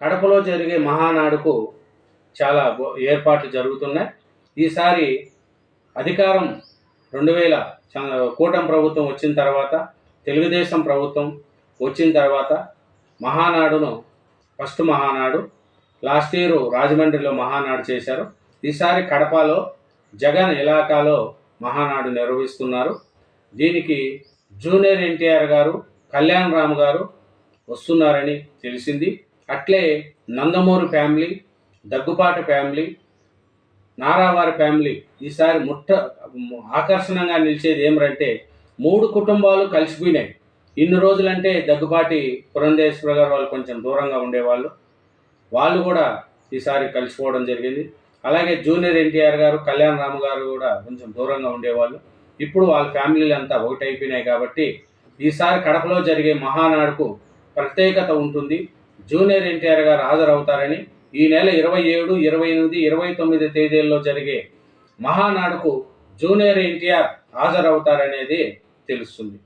కడపలో జరిగే మహానాడుకు చాలా ఏర్పాట్లు జరుగుతున్నాయి. ఈసారి అధికారం 2000 కూటమి ప్రభుత్వం వచ్చిన తర్వాత, తెలుగుదేశం ప్రభుత్వం వచ్చిన తర్వాత మహానాడును ఫస్ట్ మహానాడు లాస్ట్ ఇయర్ రాజమండ్రిలో మహానాడు చేశారు. ఈసారి కడపలో జగన్ ఇలాకాలో మహానాడు నిర్వహిస్తున్నారు. దీనికి జూనియర్ ఎన్టీఆర్ గారు, కళ్యాణ్ రామ్ గారు వస్తున్నారని తెలిసింది. అట్లే నందమూరి ఫ్యామిలీ, దగ్గుపాటి ఫ్యామిలీ, నారావారి ఫ్యామిలీ ఈసారి ఆకర్షణంగా నిలిచేది ఏమిటంటే 3 కుటుంబాలు కలిసిపోయినాయి. ఇన్ని రోజులంటే దగ్గుపాటి పురంధేశ్వర గారు వాళ్ళు కొంచెం దూరంగా ఉండేవాళ్ళు, వాళ్ళు కూడా ఈసారి కలిసిపోవడం జరిగింది. అలాగే జూనియర్ ఎన్టీఆర్ గారు, కళ్యాణ్ రామ్ గారు కూడా కొంచెం దూరంగా ఉండేవాళ్ళు. ఇప్పుడు వాళ్ళ ఫ్యామిలీలు అంతా ఒకటైపోయినాయి కాబట్టి ఈసారి కడపలో జరిగే మహానాడుకు ప్రత్యేకత ఉంటుంది. జూనియర్ ఎన్టీఆర్ గారు హాజరవుతారని ఈ నెల 27, 28, 29 తేదీల్లో జరిగే మహానాడుకు జూనియర్ ఎన్టీఆర్ హాజరవుతారనేది తెలుస్తుంది.